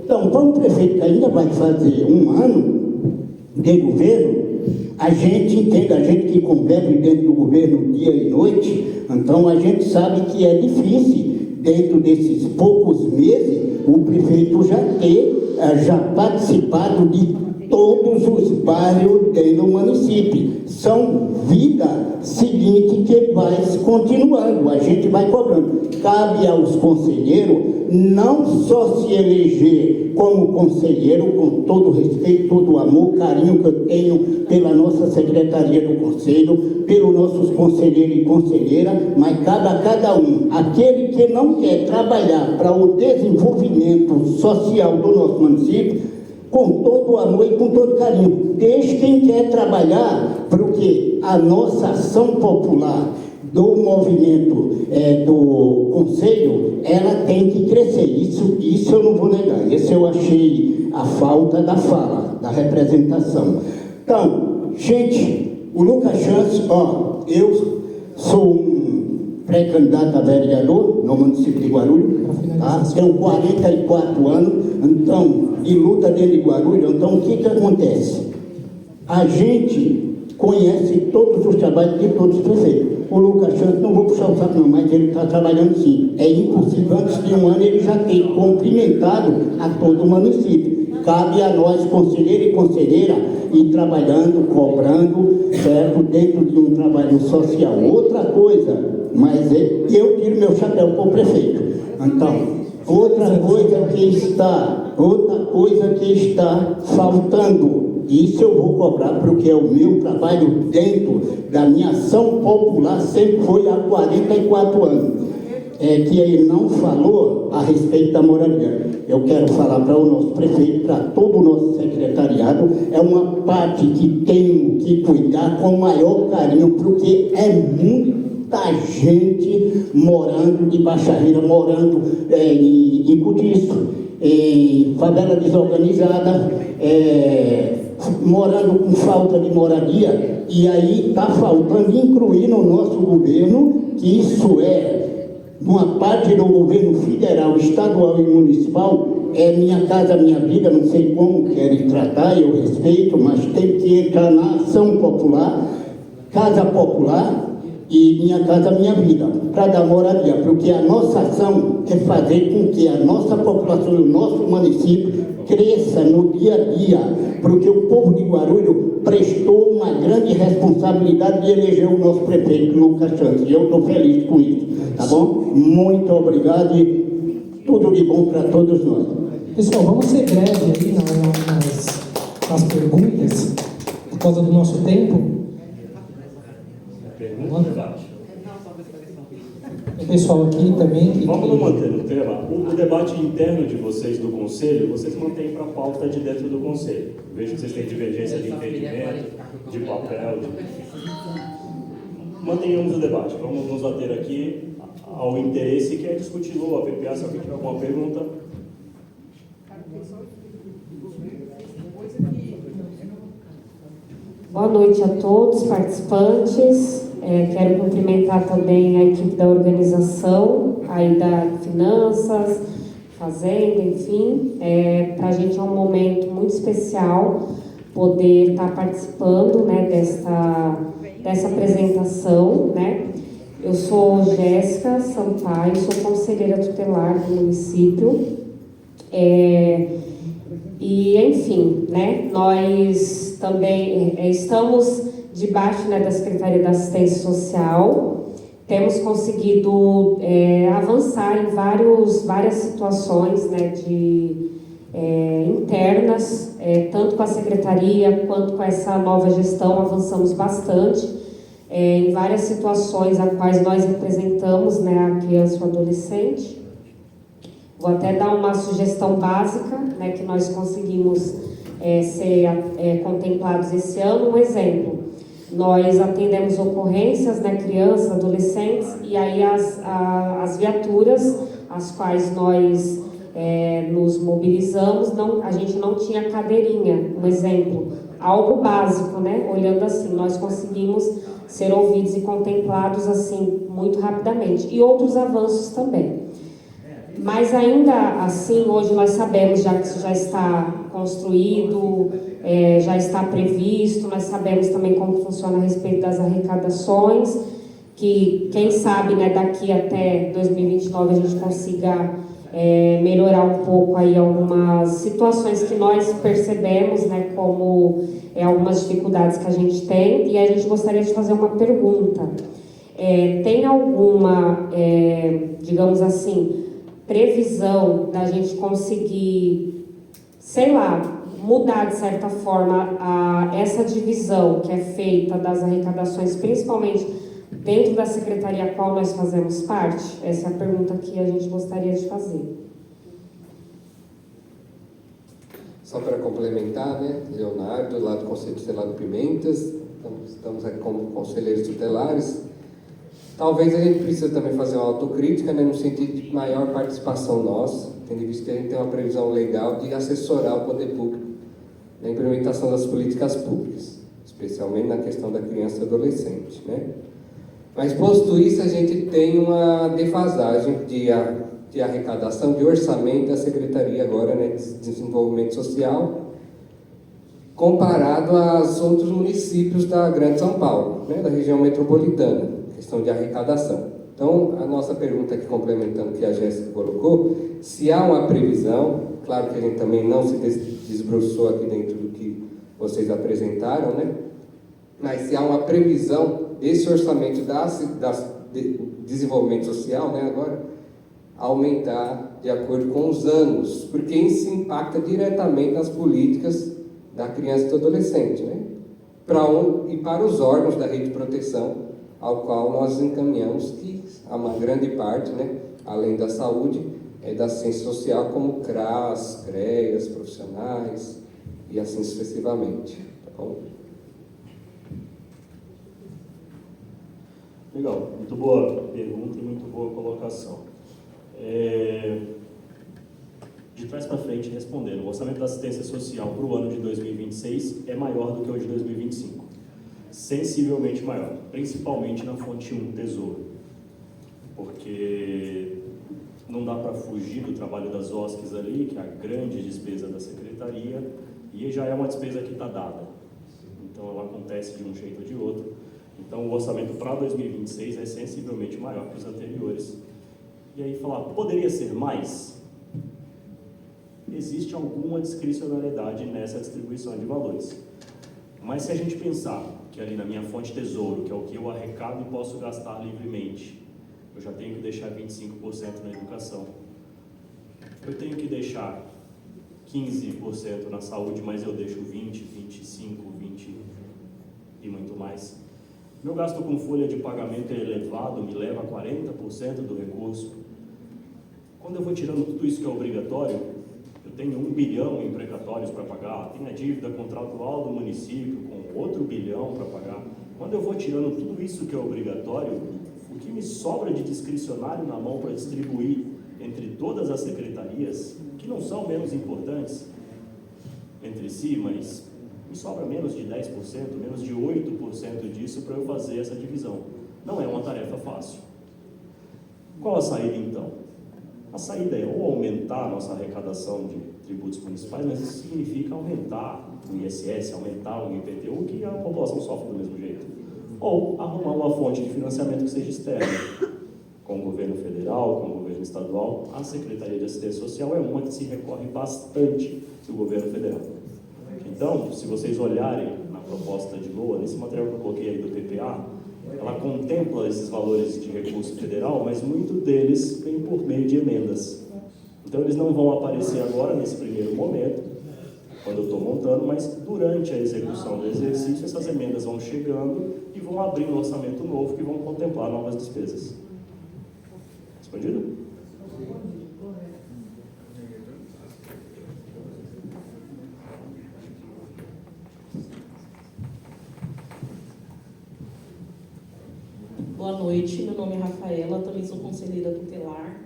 Então, para um prefeito que ainda vai fazer 1 ano de governo, a gente entende, a gente que convive dentro do governo dia e noite, então a gente sabe que é difícil, dentro desses poucos meses, o prefeito já ter participado de todos os bairros dentro do município. São vida seguinte que vai continuando, a gente vai cobrando. Cabe aos conselheiros não só se eleger como conselheiro, com todo o respeito, todo o amor, carinho que eu tenho pela nossa secretaria do conselho, pelos nossos conselheiros e conselheiras, mas cabe a cada um, aquele que não quer trabalhar para o desenvolvimento social do nosso município, com todo o amor e com todo carinho. Deixe quem quer trabalhar, porque a nossa ação popular do movimento do Conselho, ela tem que crescer. Isso eu não vou negar. Isso eu achei a falta da fala, da representação. Então, gente, o Lucas Chance, eu sou um pré-candidato a vereador no município de Guarulhos, tá? Tenho 44 anos, então, de luta dentro de Guarulhos. Então, o que acontece? A gente conhece todos os trabalhos de todos os prefeitos. O Lucas Chance, não vou puxar o saco não, mas ele está trabalhando sim. É impossível, antes de 1 ano, ele já ter cumprimentado a todo o município. Cabe a nós, conselheiro e conselheira, ir trabalhando, cobrando, certo, dentro de um trabalho social. Outra coisa, mas eu tiro meu chapéu para o prefeito. Então, outra coisa que está faltando, isso eu vou cobrar, porque é o meu trabalho dentro da minha ação popular, sempre foi há 44 anos. Que ele não falou a respeito da moradia. Eu quero falar para o nosso prefeito, para todo o nosso secretariado, é uma parte que tem que cuidar com o maior carinho, porque é muita gente morando de Baixaria, morando em Cutiço. em favela desorganizada, morando com falta de moradia, e aí está faltando incluir no nosso governo, que isso uma parte do governo federal, estadual e municipal, Minha Casa Minha Vida, não sei como querem tratar, eu respeito, mas tem que entrar na ação popular, Casa Popular e Minha Casa Minha Vida, para dar moradia, porque a nossa ação é fazer com que a nossa população, o nosso município, cresça no dia a dia, porque o povo de Guarulhos prestou uma grande responsabilidade de eleger o nosso prefeito, Lucas Chance, e eu estou feliz com isso, tá bom? Muito obrigado e tudo de bom para todos nós. Pessoal, vamos ser breve aí nas perguntas, por causa do nosso tempo. O pessoal aqui também... Vamos não manter no tema. O debate interno de vocês do Conselho, vocês mantêm para a pauta de dentro do Conselho. Vejo que vocês têm divergência de entendimento, de papel. Mantenhamos o debate. Vamos nos ater aqui ao interesse que é discutir a PPA. Se alguém tiver alguma pergunta... Boa noite a todos os participantes. Quero cumprimentar também a equipe da organização, aí da Finanças, Fazenda, enfim. Para a gente é um momento muito especial poder estar participando, né, dessa apresentação, né. Eu sou Jéssica Sampaio, sou conselheira tutelar do município. E, enfim, né, nós também estamos debaixo, né, da Secretaria da Assistência Social, temos conseguido avançar em várias situações, né, internas, tanto com a Secretaria quanto com essa nova gestão, avançamos bastante em várias situações a quais nós representamos, né, a criança e o adolescente. Vou até dar uma sugestão básica, né, que nós conseguimos ser contemplados esse ano. Um exemplo, nós atendemos ocorrências, né, crianças, adolescentes, e aí as viaturas, as quais nós nos mobilizamos, a gente não tinha cadeirinha, um exemplo, algo básico, né, olhando assim, nós conseguimos ser ouvidos e contemplados assim, muito rapidamente, e outros avanços também. Mas ainda assim, hoje nós sabemos, já que isso já está construído, já está previsto, nós sabemos também como funciona a respeito das arrecadações, que quem sabe, né, daqui até 2029 a gente consiga melhorar um pouco aí algumas situações que nós percebemos, né, como algumas dificuldades que a gente tem, e a gente gostaria de fazer uma pergunta. Tem alguma, digamos assim, previsão da gente conseguir, sei lá, mudar de certa forma essa divisão que é feita das arrecadações, principalmente dentro da secretaria a qual nós fazemos parte? Essa é a pergunta que a gente gostaria de fazer. Só para complementar, né, Leonardo, lá do Conselho Tutelar do Pimentas, estamos aqui como conselheiros tutelares. Talvez a gente precise também fazer uma autocrítica, né, no sentido de maior participação nossa, tendo visto que a gente tem uma previsão legal de assessorar o poder público na implementação das políticas públicas, especialmente na questão da criança e adolescente, né? Mas, posto isso, a gente tem uma defasagem de arrecadação, de orçamento da Secretaria agora, né, de Desenvolvimento Social, comparado aos outros municípios da Grande São Paulo, né, da região metropolitana. Questão de arrecadação. Então, a nossa pergunta aqui, complementando o que a Jéssica colocou, se há uma previsão, claro que a gente também não se desbruçou aqui dentro do que vocês apresentaram, né? Mas se há uma previsão desse orçamento de desenvolvimento social, né, agora, aumentar de acordo com os anos, porque isso impacta diretamente nas políticas da criança e do adolescente, né? E para os órgãos da rede de proteção, ao qual nós encaminhamos, que há uma grande parte, né, além da saúde, da ciência social, como CRAS, CREAS, profissionais, e assim sucessivamente. Tá bom? Legal, muito boa pergunta e muito boa colocação. de trás para frente respondendo. O orçamento da assistência social para o ano de 2026 é maior do que o de 2025. Sensivelmente maior, principalmente na fonte 1, Tesouro. Porque não dá para fugir do trabalho das OSCs ali, que é a grande despesa da secretaria, e já é uma despesa que está dada. Então ela acontece de um jeito ou de outro. Então o orçamento para 2026 é sensivelmente maior que os anteriores. E aí falar, poderia ser mais? Existe alguma discricionariedade nessa distribuição de valores. Mas se a gente pensar que ali na minha fonte Tesouro, que é o que eu arrecado e posso gastar livremente, eu já tenho que deixar 25% na educação. Eu tenho que deixar 15% na saúde, mas eu deixo 20, 25, 20 e muito mais. Meu gasto com folha de pagamento é elevado, me leva a 40% do recurso. Quando eu vou tirando tudo isso que é obrigatório, eu tenho 1 bilhão em precatórios para pagar, tenho a dívida contratual do município com outro bilhão para pagar. Quando eu vou tirando tudo isso que é obrigatório, o que me sobra de discricionário na mão para distribuir entre todas as secretarias, que não são menos importantes entre si, mas me sobra menos de 10%, menos de 8% disso para eu fazer essa divisão. Não é uma tarefa fácil. Qual a saída então? A saída é ou aumentar a nossa arrecadação de tributos municipais, mas isso significa aumentar o ISS, aumentar o IPTU, que a população sofre do mesmo jeito. Ou arrumar uma fonte de financiamento que seja externa, com o governo federal, com o governo estadual. A Secretaria de Assistência Social é uma que se recorre bastante do governo federal. Então, se vocês olharem na proposta de LOA, nesse material que eu coloquei aí do PPA, ela contempla esses valores de recurso federal, mas muito deles vem por meio de emendas. Então, eles não vão aparecer agora, nesse primeiro momento, quando eu estou montando, mas durante a execução do exercício, essas emendas vão chegando e vão abrir um orçamento novo que vão contemplar novas despesas. Respondido? Boa noite, meu nome é Rafaela, também sou conselheira tutelar,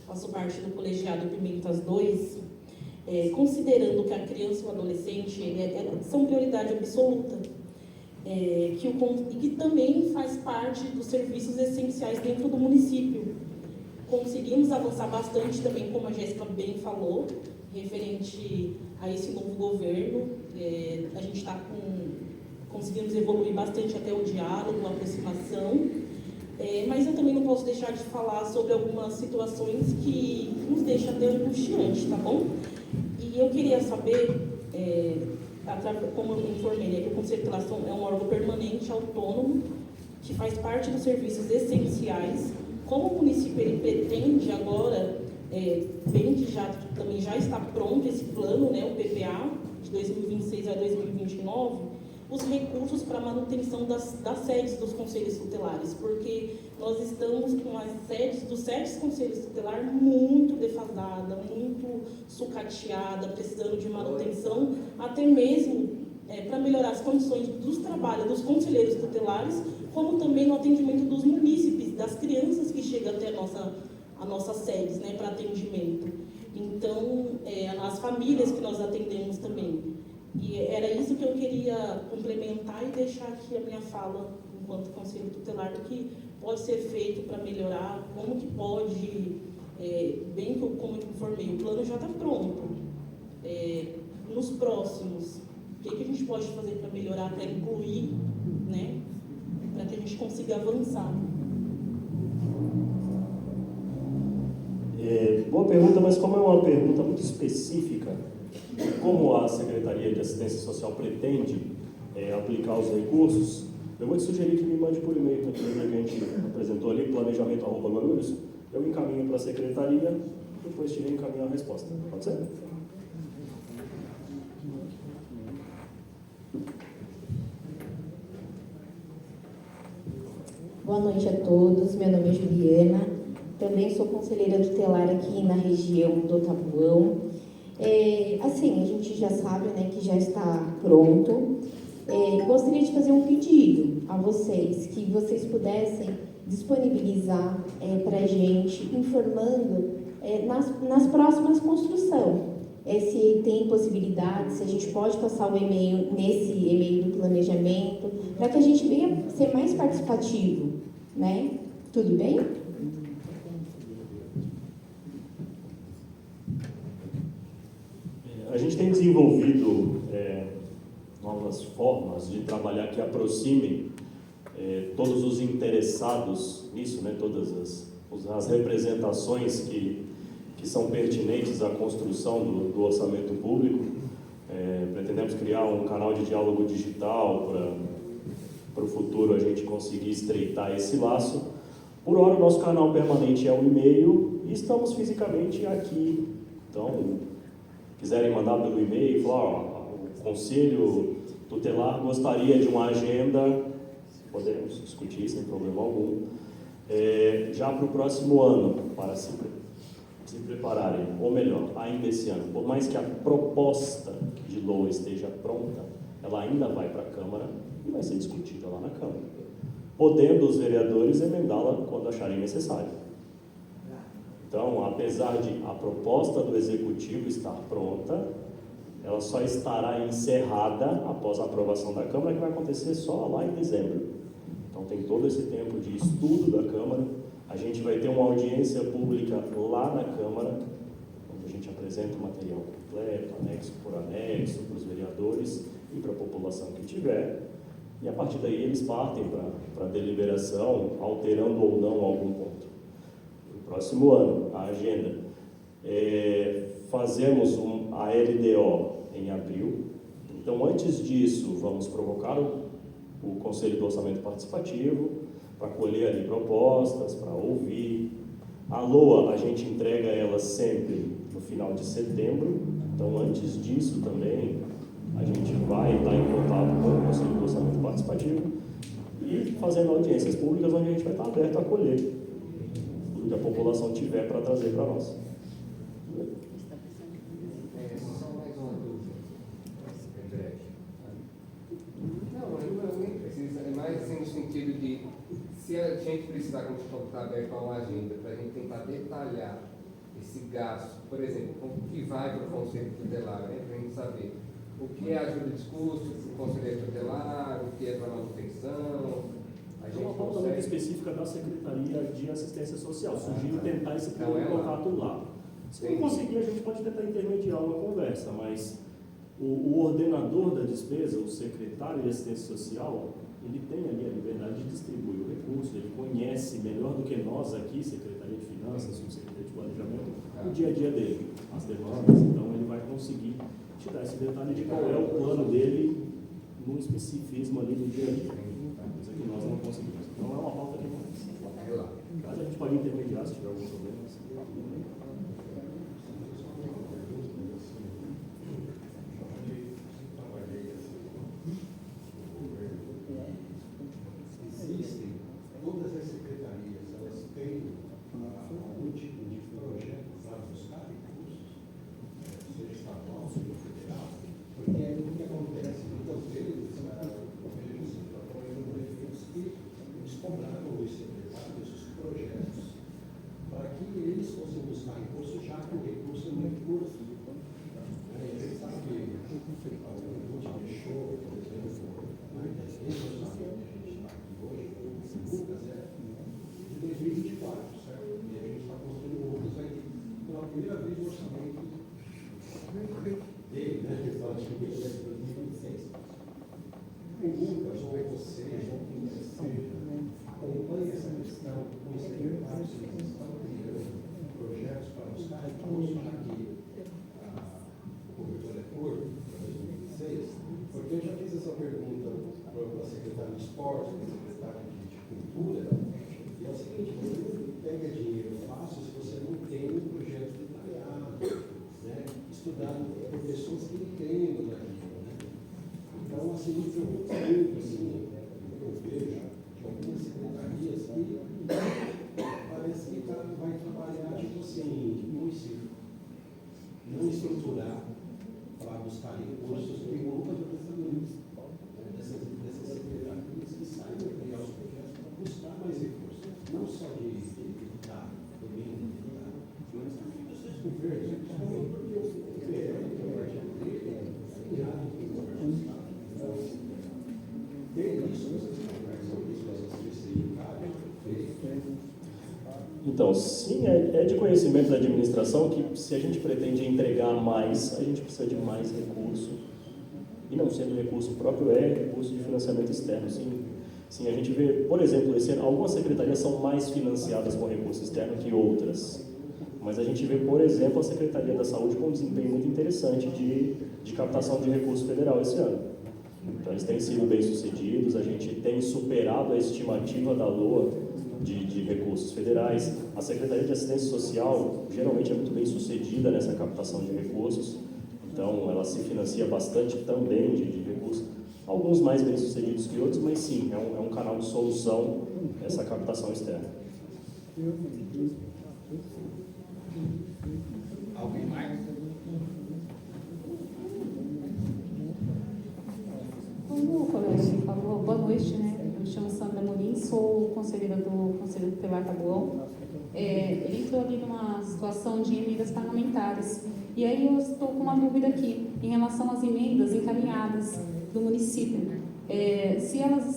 faço parte do colegiado Pimentas 2. Considerando que a criança e o adolescente são prioridade absoluta, e que também faz parte dos serviços essenciais dentro do município. Conseguimos avançar bastante também, como a Jéssica bem falou, referente a esse novo governo. A gente conseguimos evoluir bastante até o diálogo, a aproximação, mas eu também não posso deixar de falar sobre algumas situações que nos deixam até angustiante, tá bom? E eu queria saber, como eu informei, que o Conselho de Tutelação é um órgão permanente, autônomo, que faz parte dos serviços essenciais. Como o município ele pretende agora, bem que também já está pronto esse plano, né, o PPA, de 2026 a 2029, os recursos para a manutenção das sedes dos conselhos tutelares, porque nós estamos com as sedes dos 7 conselhos tutelares muito defasada, muito sucateada, precisando de manutenção, até mesmo para melhorar as condições dos trabalhos dos conselheiros tutelares, como também no atendimento dos munícipes, das crianças que chegam até a nossa sedes, né, para atendimento. Então, as famílias que nós atendemos também. E era isso que eu queria complementar e deixar aqui a minha fala, enquanto conselho tutelar, do que pode ser feito para melhorar, como que pode, bem que como eu informei, o plano já está pronto. Nos próximos, o que a gente pode fazer para melhorar, para incluir, né, para que a gente consiga avançar? Boa pergunta, mas como é uma pergunta muito específica, como a Secretaria de Assistência Social pretende aplicar os recursos, eu vou te sugerir que me mande por e-mail também, que a gente apresentou ali, planejamento@guarulhos, eu encaminho para a Secretaria, depois te encaminho a resposta. Pode ser? Boa noite a todos, meu nome é Juliana, também sou conselheira tutelar aqui na região do Tabuão. Assim, a gente já sabe, né, que já está pronto. Gostaria de fazer um pedido a vocês, que vocês pudessem disponibilizar para a gente, informando nas próximas construções. Se tem possibilidade, se a gente pode passar o e-mail nesse e-mail do planejamento, para que a gente venha ser mais participativo, né? Tudo bem? A gente tem desenvolvido novas formas de trabalhar que aproximem todos os interessados nisso, né? Todas as representações que são pertinentes à construção do orçamento público. Pretendemos criar um canal de diálogo digital para o futuro a gente conseguir estreitar esse laço. Por hora, o nosso canal permanente é o e-mail e estamos fisicamente aqui. Então, quiserem mandar pelo e-mail, falar, o Conselho Tutelar gostaria de uma agenda, podemos discutir sem problema algum, já para o próximo ano, para se prepararem, ou melhor, ainda esse ano. Por mais que a proposta de LOA esteja pronta, ela ainda vai para a Câmara e vai ser discutida lá na Câmara, podendo os vereadores emendá-la quando acharem necessário. Então, apesar de a proposta do Executivo estar pronta, ela só estará encerrada após a aprovação da Câmara, que vai acontecer só lá em dezembro. Então, tem todo esse tempo de estudo da Câmara. A gente vai ter uma audiência pública lá na Câmara, onde a gente apresenta o material completo, anexo por anexo, para os vereadores e para a população que tiver. E a partir daí eles partem para a deliberação, alterando ou não algum ponto. No próximo ano, a agenda. Fazemos a LDO em abril. Então, antes disso, vamos provocar o Conselho do Orçamento Participativo, para colher ali propostas, para ouvir. A LOA, a gente entrega ela sempre no final de setembro, então antes disso também a gente vai estar em contato com o Conselho do Orçamento Participativo e fazendo audiências públicas onde a gente vai estar aberto a acolher tudo que a população tiver para trazer para nós. Só mais uma dúvida, em breve. Não, nem precisa, é mais assim no sentido de, se a gente precisar, como você falou, estar aberto a uma agenda, para a gente tentar detalhar esse gasto, por exemplo, o que vai para o Conselho Tutelar, né, para a gente saber o que é ajuda de custo para o Conselho Tutelar, o que é para manutenção. A gente uma pauta muito específica da Secretaria de Assistência Social. Sugiro tentar esse primeiro contato lá. Se não conseguir, a gente pode tentar intermediar uma conversa, mas o ordenador da despesa, o secretário de Assistência Social, ele tem ali a liberdade de distribuir o recurso, ele conhece melhor do que nós aqui, Secretaria de Finanças, Subsecretaria de Planejamento, o dia a dia dele, as demandas, então ele vai conseguir te dar esse detalhe de qual é o plano dele no especificismo ali do dia a dia, coisa que nós não conseguimos. Então é uma pauta que caso a gente pode intermediar se tiver algum problema. Existem, todas as secretarias, elas têm algum tipo de projeto para buscar recursos, seja estadual, seja federal, porque é o que acontece muitas vezes, eles cobraram os secretários os projetos para que eles fossem buscar recursos, já que o recurso não é recurso. A gente sabe que a gente deixou, por exemplo, esse orçamento que a gente está aqui hoje, o Lucas é de 2024, certo? E a gente está construindo o Lucas aí pela primeira vez o orçamento dele, né? Que fala que ele é de 2026. O Lucas, ou você, ou quem quer que seja, acompanhe essa questão com os secretários que estão criando projetos para buscar recursos para que o cobertor é curto, para 2026, porque eu já fiz essa pergunta para a secretária de esporte, para a secretária de cultura, e é o seguinte, você não pega dinheiro fácil se você não tem um projeto detalhado, né? Estudado por pessoas que entendem daquilo, né? Então, assim, me preocupa muito, assim, eu vejo de algumas secretarias que parece que vai trabalhar, tipo assim, não estruturar para buscar recursos, porque nunca estou pensando nisso, dessas secretarias que saem para criar os projetos para buscar mais recursos, não só de dar, também de dar, mas também Então, sim, é de conhecimento da administração que se a gente pretende entregar mais, a gente precisa de mais recurso. E não sendo recurso próprio, é recurso de financiamento externo. Sim, a gente vê, por exemplo, esse ano, algumas secretarias são mais financiadas com recurso externo que outras. Mas a gente vê, por exemplo, a Secretaria da Saúde com um desempenho muito interessante de captação de recurso federal esse ano. Então, eles têm sido bem-sucedidos, a gente tem superado a estimativa da LOA de recursos federais. A Secretaria de Assistência Social geralmente é muito bem-sucedida nessa captação de recursos, então ela se financia bastante também de recursos, alguns mais bem-sucedidos que outros, mas sim, é um canal de solução essa captação externa. Alguém mais? Como o colega falou, boa noite, né? Eu me chamo Sandra Morim, sou conselheira do Conselho Tutelar Taboão. Ele entrou ali numa situação de emendas parlamentares. E aí eu estou com uma dúvida aqui, em relação às emendas encaminhadas do município. Se elas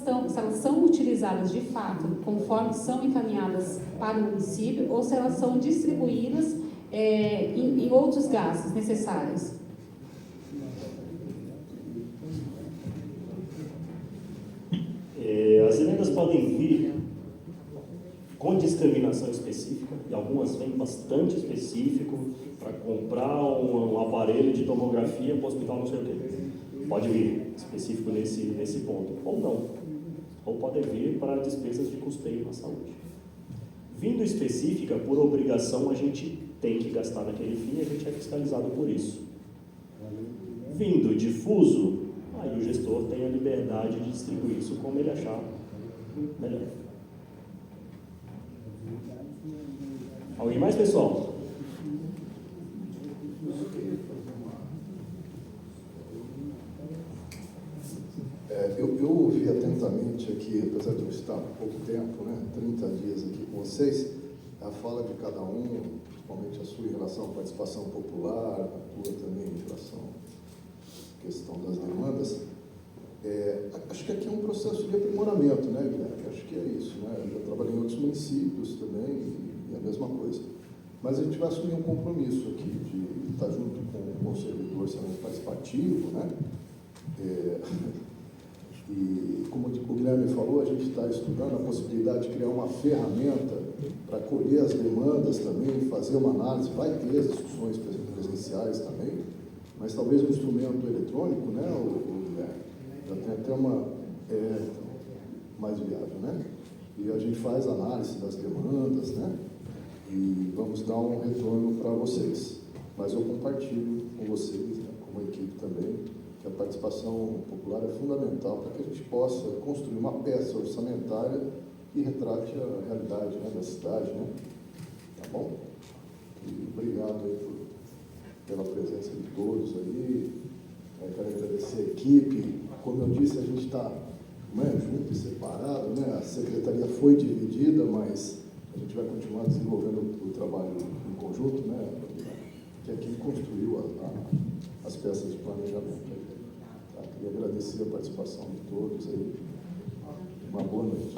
são utilizadas de fato, conforme são encaminhadas para o município, ou se elas são distribuídas em outros gastos necessários. As emendas podem vir com discriminação específica, e algumas vêm bastante específico, para comprar um aparelho de tomografia para o hospital não sei o quê. Pode vir específico nesse ponto, ou não. Ou pode vir para despesas de custeio na saúde. Vindo específica, por obrigação, a gente tem que gastar naquele fim e a gente é fiscalizado por isso. Vindo difuso, aí o gestor tem a liberdade de distribuir isso como ele achar melhor. Alguém mais, pessoal? Eu ouvi atentamente aqui, apesar de eu estar há pouco tempo, 30 dias aqui com vocês, a fala de cada um, principalmente a sua em relação à participação popular, a tua também em relação à questão das demandas. Acho que aqui é um processo de aprimoramento, né, Guilherme? Acho que é isso, né? Eu já trabalhei em outros municípios também, e é a mesma coisa. Mas a gente vai assumir um compromisso aqui de estar junto com o Conselho do Orçamento Participativo, né? E, como o Guilherme falou, a gente está estudando a possibilidade de criar uma ferramenta para colher as demandas também, fazer uma análise, vai ter as discussões presenciais também, mas talvez um instrumento eletrônico, né, o Guilherme, já tem até uma mais viável, né? E a gente faz análise das demandas, né? E vamos dar um retorno para vocês. Mas eu compartilho com vocês, né, como equipe também, que a participação popular é fundamental para que a gente possa construir uma peça orçamentária que retrate a realidade, né, da cidade, né? Tá bom? E obrigado aí pela presença de todos aí. Quero agradecer a equipe. Como eu disse, a gente está junto e separado, né? A secretaria foi dividida, mas a gente vai continuar desenvolvendo o trabalho em conjunto, né? Que aqui construiu as peças de planejamento. Tá? Queria agradecer a participação de todos aí. Uma boa noite.